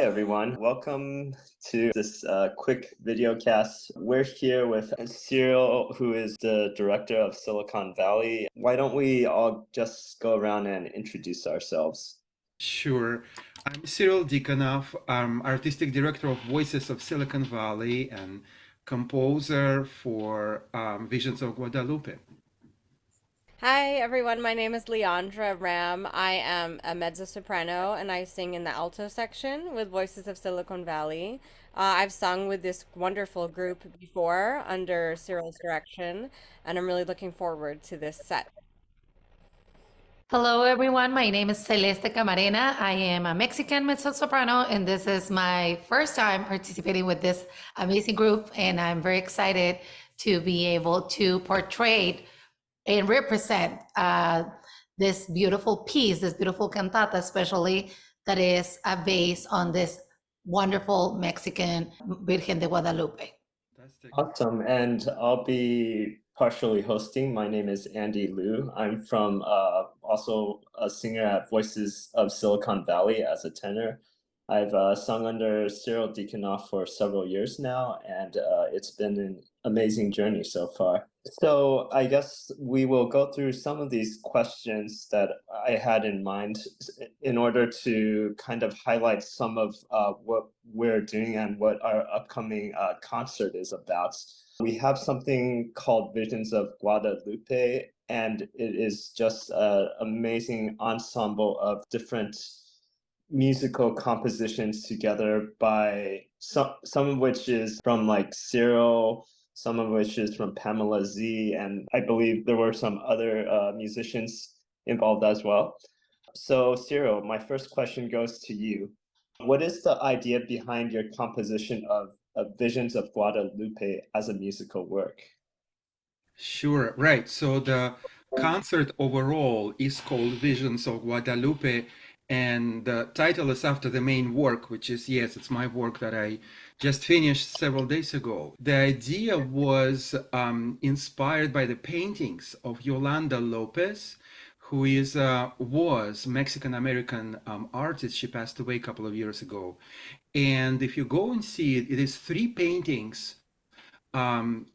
everyone. Welcome to this quick video cast. We're here with Cyril, who is the director of Silicon Valley. Why don't we all just go around and introduce ourselves? Sure. I'm Cyril Deaconoff. I'm artistic director of Voices of Silicon Valley and composer for Visions of Guadalupe. Hi everyone, my name is Leandra Ramm. I am a mezzo-soprano and I sing in the alto section with Voices of Silicon Valley. I've sung with this wonderful group before under Cyril's direction, and I'm really looking forward to this set. Hello, everyone. My name is Celeste Camarena. I am a Mexican mezzo-soprano, and this is my first time participating with this amazing group, and I'm very excited to be able to portray and represent this beautiful piece, this beautiful cantata, especially that is based on this wonderful Mexican Virgen de Guadalupe. Fantastic. Awesome. And I'll be partially hosting. My name is Andy Liu. I'm from also a singer at Voices of Silicon Valley as a tenor. I've sung under Cyril Deaconoff for several years now, and it's been an amazing journey so far. So I guess we will go through some of these questions that I had in mind in order to kind of highlight some of what we're doing and what our upcoming concert is about. We have something called Visions of Guadalupe, and it is just an amazing ensemble of different musical compositions together by some of which is from like Cyril, some of which is from Pamela Z, and I believe there were some other musicians involved as well. So Cyril, my first question goes to you. What is the idea behind your composition of Visions of Guadalupe as a musical work? Sure, right. So the concert overall is called Visions of Guadalupe, and the title is after the main work, which is, yes, it's my work that I just finished several days ago. The idea was inspired by the paintings of Yolanda Lopez, who was Mexican-American artist. She passed away a couple of years ago. And if you go and see it, it is three paintings,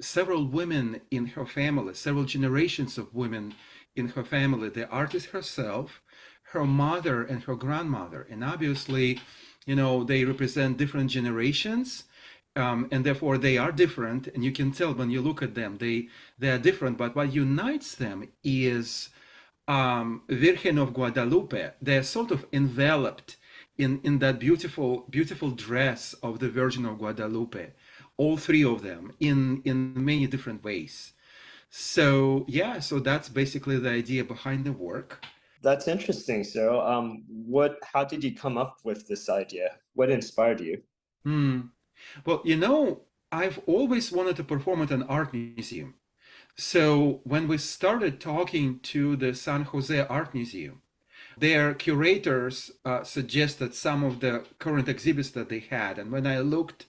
several women in her family, several generations of women in her family, the artist herself, her mother, and her grandmother. And obviously, they represent different generations, and therefore they are different. And you can tell when you look at them, they are different. But what unites them is Virgen of Guadalupe. They're sort of enveloped in that beautiful, beautiful dress of the Virgin of Guadalupe, all three of them in many different ways. So yeah, so that's basically the idea behind the work. That's interesting, Cyril. How did you come up with this idea? What inspired you? Well, I've always wanted to perform at an art museum. So when we started talking to the San Jose Art Museum, their curators suggested some of the current exhibits that they had. And when I looked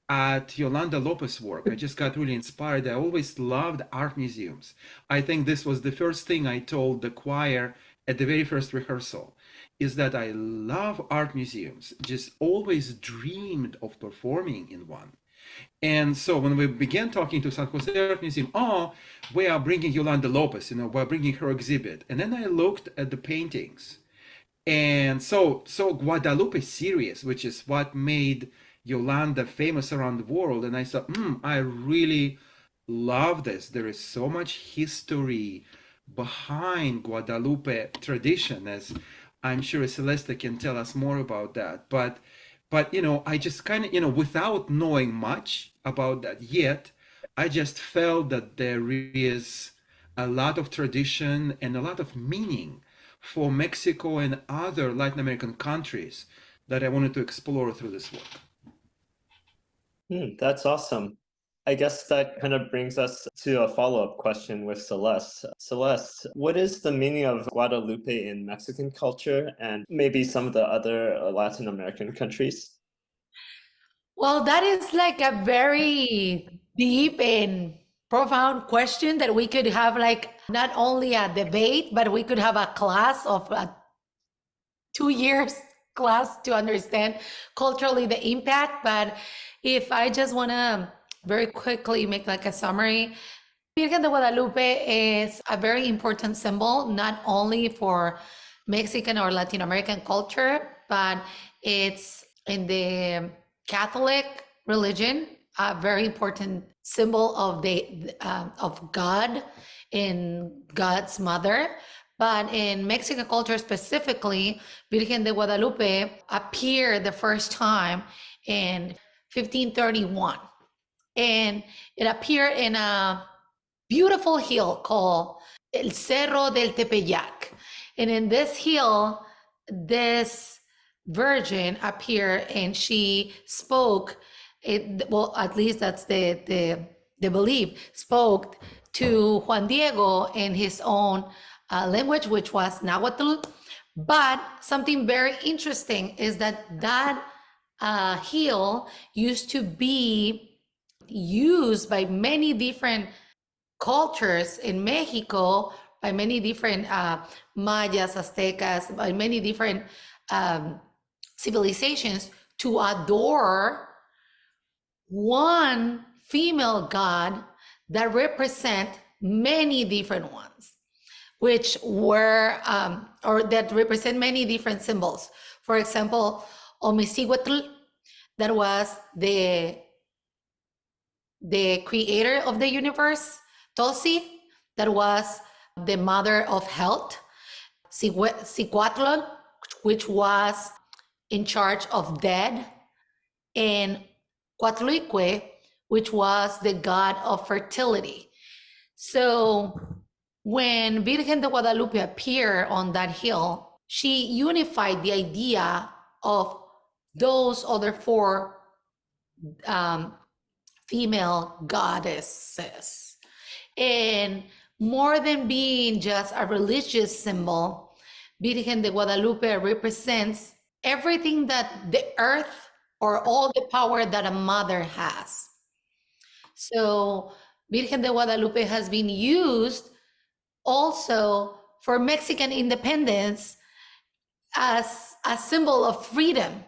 at Yolanda Lopez's work, I just got really inspired. I always loved art museums. I think this was the first thing I told the choir at the very first rehearsal, is that I love art museums, just always dreamed of performing in one. And so when we began talking to San Jose Art Museum, we are bringing Yolanda Lopez, we're bringing her exhibit. And then I looked at the paintings. And so Guadalupe series, which is what made Yolanda famous around the world. And I thought, I really love this. There is so much history behind Guadalupe tradition, as I'm sure Celeste can tell us more about that. But I just kind of, without knowing much about that yet, I just felt that there is a lot of tradition and a lot of meaning for Mexico and other Latin American countries that I wanted to explore through this work. That's awesome. I guess that kind of brings us to a follow-up question with Celeste. Celeste, what is the meaning of Guadalupe in Mexican culture and maybe some of the other Latin American countries? Well, that is like a very deep and profound question that we could have like not only a debate, but we could have a class of 2 years class to understand culturally the impact. But if I just want to very quickly make like a summary, Virgen de Guadalupe is a very important symbol, not only for Mexican or Latin American culture, but it's in the Catholic religion, a very important symbol of of God, in God's mother. But in Mexican culture specifically, Virgen de Guadalupe appeared the first time in 1531. And it appeared in a beautiful hill called El Cerro del Tepeyac. And in this hill, this virgin appeared and she spoke, well, at least that's the belief, spoke to Juan Diego in his own language, which was Nahuatl. But something very interesting is that hill used to be used by many different cultures in Mexico, by many different Mayas, Aztecas, by many different civilizations to adore one female god that represent many different ones, which were, or that represent many different symbols. For example, Omisihuatl, that was the creator of the universe. Tosi, that was the mother of health. Cicuatl, which was in charge of dead. And Coatlicue, which was the god of fertility. So when Virgen de Guadalupe appeared on that hill, she unified the idea of those other four female goddesses. And more than being just a religious symbol, Virgen de Guadalupe represents everything that the earth, or all the power that a mother has. So Virgen de Guadalupe has been used also for Mexican independence as a symbol of freedom,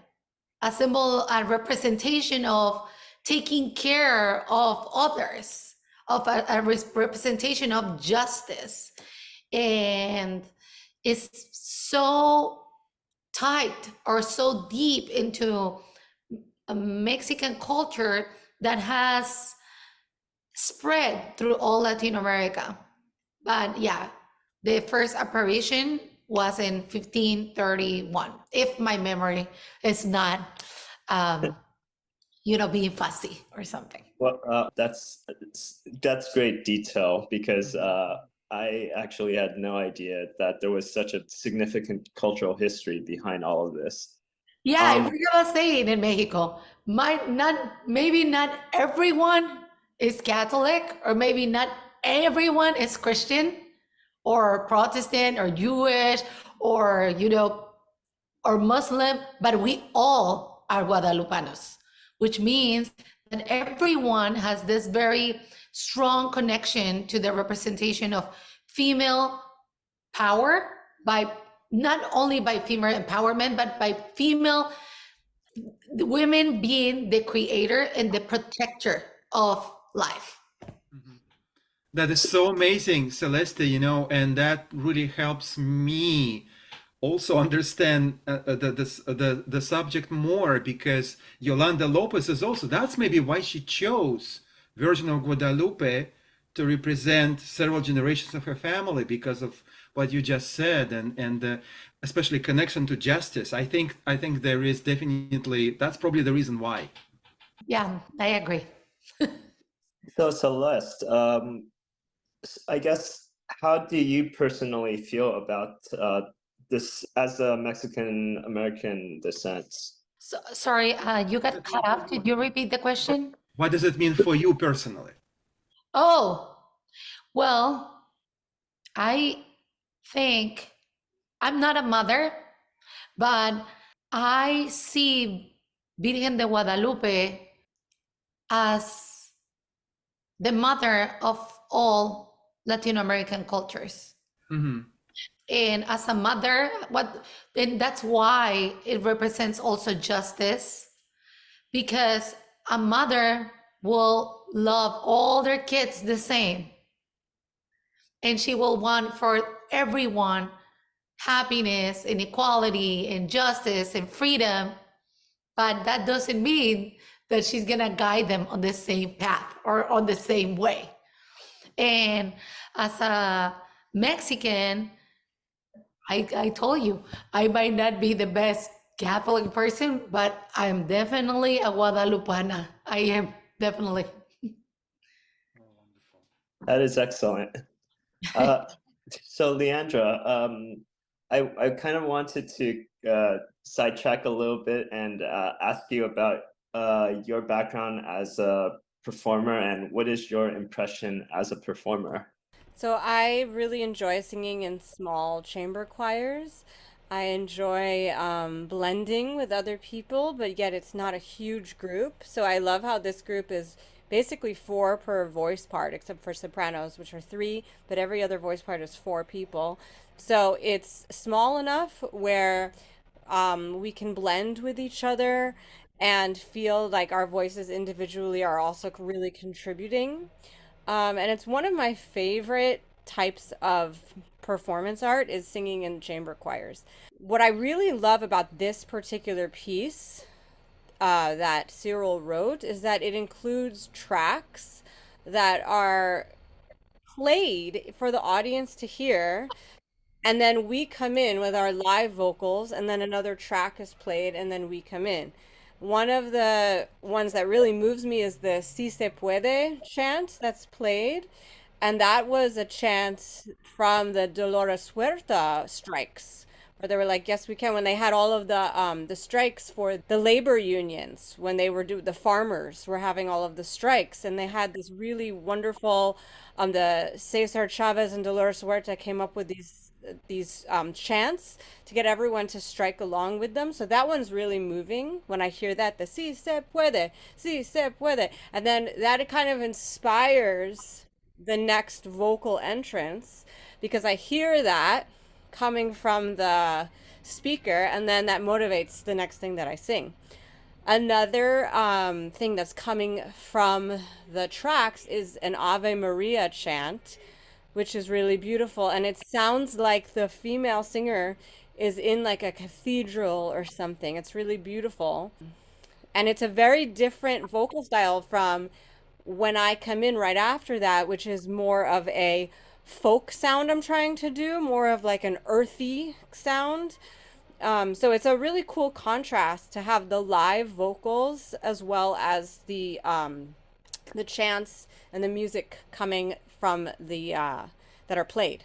a symbol, a representation of taking care of others, of a representation of justice. And it's so tight or so deep into a Mexican culture that has spread through all Latin America. But yeah, the first apparition was in 1531, if my memory is not, being fussy or something. Well, that's great detail, because I actually had no idea that there was such a significant cultural history behind all of this. Yeah, we're gonna say it in Mexico. Maybe not everyone is Catholic, or maybe not everyone is Christian or Protestant or Jewish or or Muslim, but we all are Guadalupanos, which means that everyone has this very strong connection to the representation of female power, by not only by female empowerment, but by female women being the creator and the protector of life. That is so amazing, Celeste, and that really helps me also understand the subject more, because Yolanda Lopez is also, that's maybe why she chose Virgin of Guadalupe to represent several generations of her family, because of what you just said, and especially connection to justice. I think there is definitely, that's probably the reason why. Yeah, I agree. So Celeste, I guess, how do you personally feel about this as a Mexican American descent? So, sorry, you got cut off. Could you repeat the question? What does it mean for you personally? Oh, well, I think I'm not a mother, but I see Virgen de Guadalupe as the mother of all Latin American cultures. Mm-hmm. And as a mother, and that's why it represents also justice, because a mother will love all their kids the same, and she will want for everyone happiness and equality and justice and freedom. But that doesn't mean that she's gonna guide them on the same path or on the same way. And as a Mexican, I told you, I might not be the best Catholic person, but I'm definitely a Guadalupana. I am definitely. Oh, wonderful. That is excellent. So Leandra, I kind of wanted to sidetrack a little bit and ask you about your background as a performer and what is your impression as a performer? So I really enjoy singing in small chamber choirs. I enjoy blending with other people, but yet it's not a huge group. So I love how this group is basically four per voice part, except for sopranos, which are three, but every other voice part is four people. So it's small enough where we can blend with each other and feel like our voices individually are also really contributing. And it's one of my favorite types of performance art is singing in chamber choirs. What I really love about this particular piece that Cyril wrote is that it includes tracks that are played for the audience to hear, and then we come in with our live vocals, and then another track is played, and then we come in. One of the ones that really moves me is the Si se puede chant that's played. And that was a chant from the Dolores Huerta strikes, where they were like, "Yes, we can." When they had all of the strikes for the labor unions, when they were the farmers were having all of the strikes, and they had this really wonderful, the Cesar Chavez and Dolores Huerta came up with these chants to get everyone to strike along with them. So that one's really moving when I hear that, the si se puede, si se puede. And then that kind of inspires the next vocal entrance because I hear that coming from the speaker, and then that motivates the next thing that I sing. Another thing that's coming from the tracks is an Ave Maria chant, which is really beautiful. And it sounds like the female singer is in like a cathedral or something. It's really beautiful. And it's a very different vocal style from when I come in right after that, which is more of a folk sound I'm trying to do, more of like an earthy sound. So it's a really cool contrast to have the live vocals as well as the chants and the music coming from the that are played.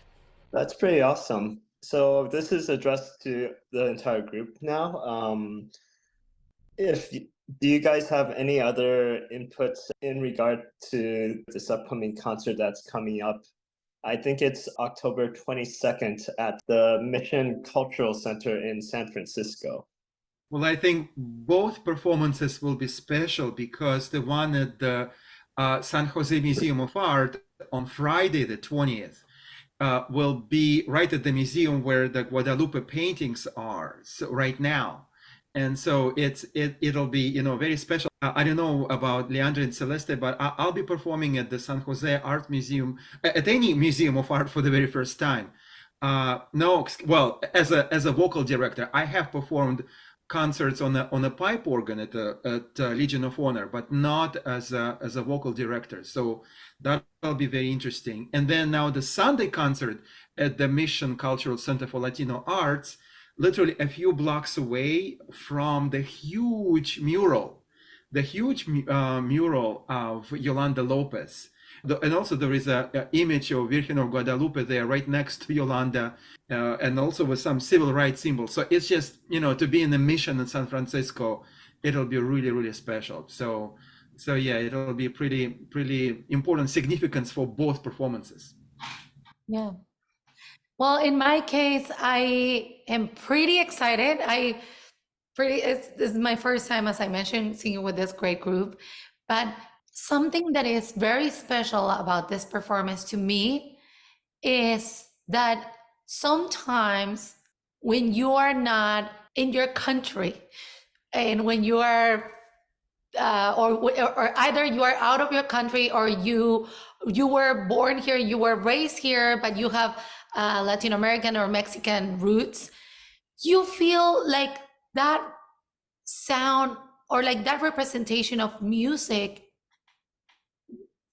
That's pretty awesome. So this is addressed to the entire group now. If do you guys have any other inputs in regard to this upcoming concert that's coming up? I think it's October 22nd at the Mission Cultural Center in San Francisco. Well, I think both performances will be special because the one at the San Jose Museum of Art on Friday, the 20th, will be right at the museum where the Guadalupe paintings are right now. And so it'll be, very special. I don't know about Leandra and Celeste, but I'll be performing at the San Jose Art Museum, at any museum of art for the very first time. No, well, as a vocal director, I have performed concerts on a pipe organ at Legion of Honor, but not as a vocal director. So that'll be very interesting. And then now the Sunday concert at the Mission Cultural Center for Latino Arts, literally a few blocks away from the huge mural of Yolanda Lopez. And also there is an image of Virgin of Guadalupe there right next to Yolanda, and also with some civil rights symbols. So it's just, to be in the Mission in San Francisco, it'll be really, really special. So yeah, it'll be pretty important significance for both performances. Yeah. Well, in my case, I am pretty excited. This is my first time, as I mentioned, singing with this great group. But something that is very special about this performance to me is that sometimes when you are not in your country and when you are or either you are out of your country or you were born here, you were raised here, but you have Latin American or Mexican roots, you feel like that sound or like that representation of music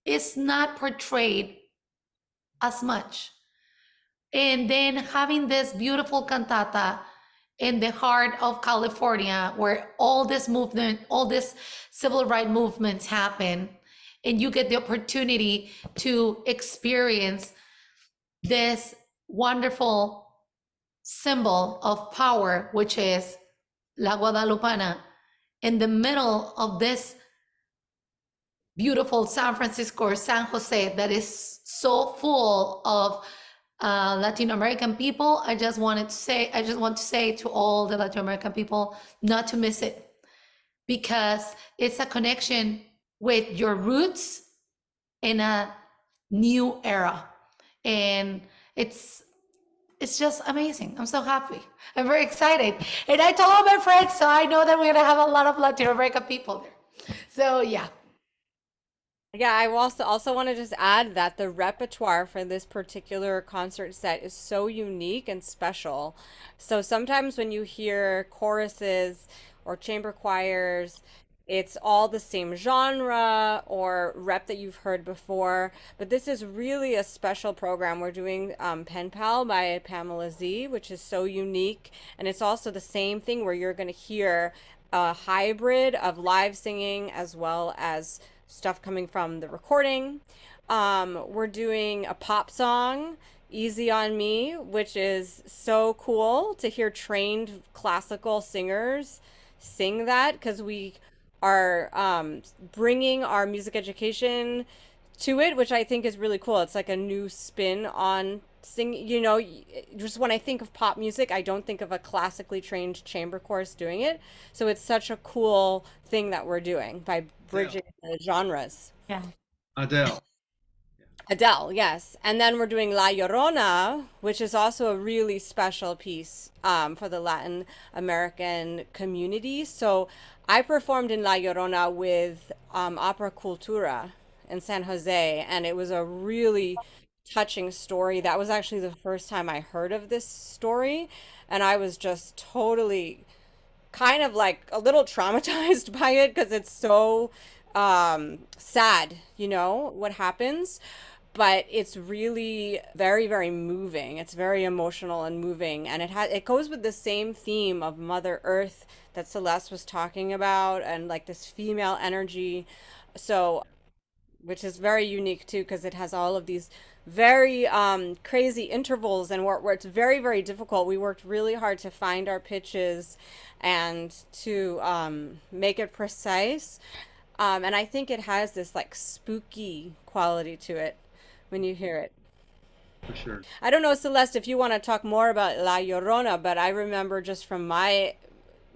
is not portrayed as much. And then having this beautiful cantata in the heart of California, where all this movement, all this civil rights movements happen, and you get the opportunity to experience this wonderful symbol of power, which is La Guadalupana, in the middle of this beautiful San Francisco or San Jose that is so full of Latin American people. I just want to say to all the Latin American people not to miss it, because it's a connection with your roots in a new era, and it's just amazing. I'm so happy. I'm very excited, and I told all my friends, so I know that we're gonna have a lot of Latin American people there. So yeah. Yeah, I also want to just add that the repertoire for this particular concert set is so unique and special. So sometimes when you hear choruses or chamber choirs, it's all the same genre or rep that you've heard before, but this is really a special program. We're doing Penpal by Pamela Z, which is so unique, and it's also the same thing where you're going to hear a hybrid of live singing as well as stuff coming from the recording. We're doing a pop song, Easy on Me, which is so cool to hear trained classical singers sing that, because we are bringing our music education to it, which I think is really cool. It's like a new spin on singing. You know, just when I think of pop music, I don't think of a classically trained chamber chorus doing it. So it's such a cool thing that we're doing by bridging the genres. Yeah. Adele, yes. And then we're doing La Llorona, which is also a really special piece for the Latin American community. So I performed in La Llorona with Opera Cultura in San Jose, and it was a really touching story. That was actually the first time I heard of this story, and I was just totally kind of like a little traumatized by it, because it's so sad, you know, what happens. But it's really very, very moving. It's very emotional and moving, and it goes with the same theme of Mother Earth that Celeste was talking about, and like this female energy. So, which is very unique too, because it has all of these very crazy intervals, and where it's very, very difficult. We worked really hard to find our pitches and to make it precise. And I think it has this like spooky quality to it when you hear it. For sure. I don't know, Celeste, if you want to talk more about La Llorona, but I remember just from my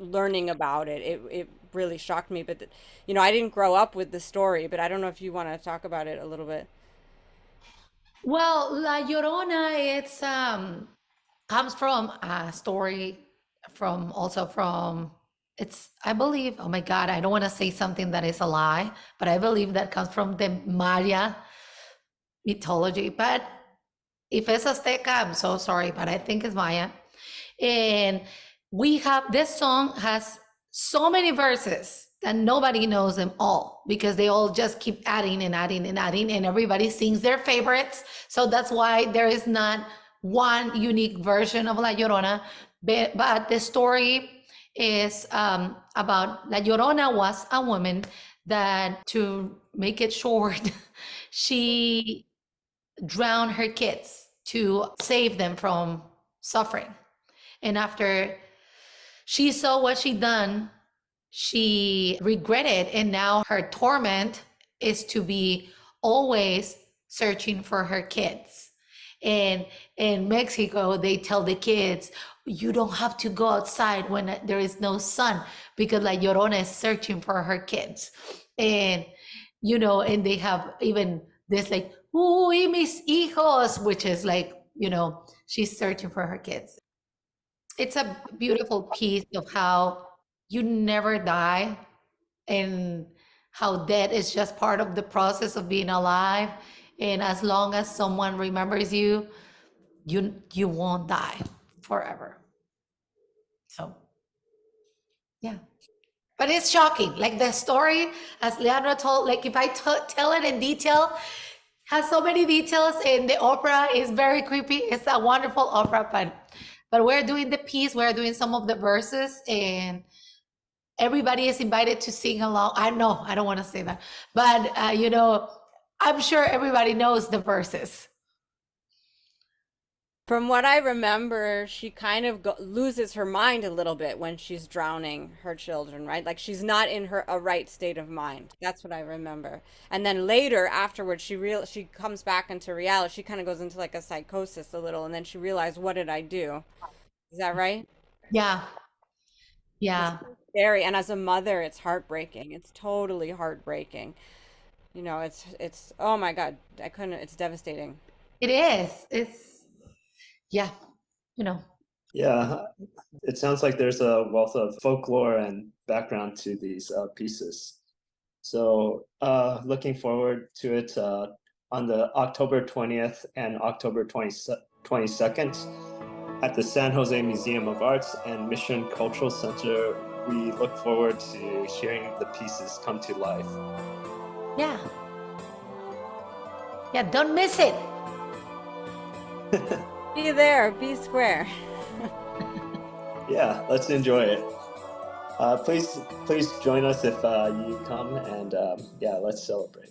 learning about it, it really shocked me. But, you know, I didn't grow up with the story, but I don't know if you want to talk about it a little bit. Well, La Llorona, it's comes from a story from it's, I believe, oh my God, I don't want to say something that is a lie, but I believe that comes from the Maya mythology. But if it's Azteca, I'm so sorry, but I think it's Maya. And we have, this song has so many verses that nobody knows them all, because they all just keep adding and adding and adding, and everybody sings their favorites. So that's why there is not one unique version of La Llorona. But the story is about La Llorona was a woman that, to make it short, she drowned her kids to save them from suffering. And after she saw what she done, she regretted, and now her torment is to be always searching for her kids. And in Mexico, they tell the kids, you don't have to go outside when there is no sun, because La Llorona is searching for her kids. And, you know, and they have even this like, uy, mis hijos, which is like she's searching for her kids. It's a beautiful piece of how you never die, and how death is just part of the process of being alive. And as long as someone remembers you, you won't die forever. So yeah. But it's shocking. Like the story, as Leandra told, like if I tell it in detail, has so many details, and the opera is very creepy. It's a wonderful opera, but we're doing the piece, we're doing some of the verses, and everybody is invited to sing along. I know, I don't want to say that, but I'm sure everybody knows the verses. From what I remember, she kind of loses her mind a little bit when she's drowning her children, right? Like she's not in a right state of mind. That's what I remember. And then later, afterwards, she comes back into reality. She kind of goes into like a psychosis a little, and then she realized, what did I do? Is that right? Yeah. Yeah. It's scary. And as a mother, it's heartbreaking. It's totally heartbreaking. It's oh my God, it's devastating. It is. Yeah. Yeah, it sounds like there's a wealth of folklore and background to these pieces. So looking forward to it on the October 20th and October 22nd at the San Jose Museum of Arts and Mission Cultural Center. We look forward to hearing the pieces come to life. Yeah. Yeah, don't miss it. Be there, be square. Yeah, let's enjoy it. Please join us if you come, and yeah, let's celebrate.